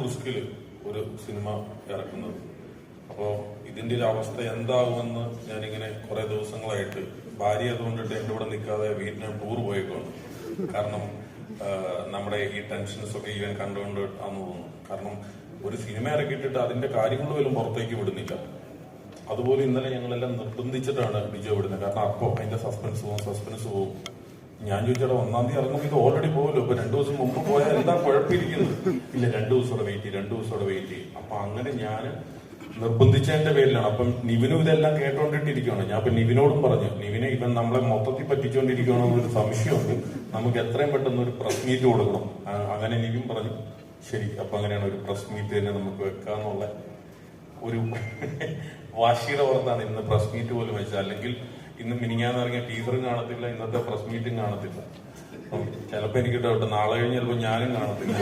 റിസ്കിൽ ഒരു സിനിമ ഇറക്കുന്നത്. അപ്പോൾ ഇതിന്റെ ഒരു അവസ്ഥ എന്താകുമെന്ന് ഞാനിങ്ങനെ കുറെ ദിവസങ്ങളായിട്ട് ഭാര്യ അതുകൊണ്ടിട്ട് എന്റെ ഇവിടെ നിൽക്കാതെ വീട്ടിന് ടൂർ പോയേക്കാണ്. കാരണം നമ്മുടെ ഈ ടെൻഷൻസ് ഒക്കെ ഇവൻ കണ്ടുകൊണ്ട് ആണെന്ന് തോന്നുന്നു. കാരണം ഒരു സിനിമ ഇറക്കിയിട്ടിട്ട് അതിന്റെ കാര്യങ്ങൾ പോലും പുറത്തേക്ക് വിടുന്നില്ല. അതുപോലെ ഇന്നലെ ഞങ്ങളെല്ലാം നിർബന്ധിച്ചിട്ടാണ് വിജയ് വിടുന്നത്. കാരണം അപ്പോ അതിന്റെ സസ്പെൻസ് പോവും. ഞാൻ ചോദിച്ചാൽ 1-ാം തീയതി ഇറങ്ങുമ്പോൾ ഇത് ഓൾറെഡി പോകുമല്ലോ, ഇപ്പൊ 2 ദിവസം മുമ്പ് പോയാൽ എന്താ കുഴപ്പമിരിക്കുന്നത്? ഇല്ല, 2 ദിവസം വെയിറ്റ് ചെയ്യും. അപ്പൊ അങ്ങനെ ഞാൻ നിർബന്ധിച്ചതിന്റെ പേരിലാണ്. അപ്പം നിവിനും ഇതെല്ലാം കേട്ടോണ്ടിട്ടിരിക്കുകയാണ്. ഞാൻ ഇപ്പൊ നിവിനോടും പറഞ്ഞു, നിവിനെ ഇവൻ നമ്മളെ മൊത്തത്തിൽ പറ്റിച്ചുകൊണ്ടിരിക്കുകയാണെന്നൊരു സംശയമുണ്ട്, നമുക്ക് എത്രയും പെട്ടെന്ന് ഒരു പ്രസ് മീറ്റ് കൊടുക്കണം. അങ്ങനെ നിവിൻ പറഞ്ഞു ശരി, അപ്പൊ അങ്ങനെയാണ് ഒരു പ്രസ് മീറ്റ് തന്നെ നമുക്ക് വെക്കാന്നുള്ള ഒരു വാശിയുടെ പുറത്താണ് ഇന്ന് പ്രസ് മീറ്റ് പോലും വെച്ചത്. അല്ലെങ്കിൽ ഇന്ന് മിനിങ്ങാന്ന് ഇറങ്ങിയ ടീച്ചറും കാണത്തില്ല, ഇന്നത്തെ പ്രസ് മീറ്റും കാണത്തില്ല. ചിലപ്പോ എനിക്ക് ഡൗട്ട് നാളെ കഴിഞ്ഞ് ചിലപ്പോ ഞാനും കാണത്തില്ല.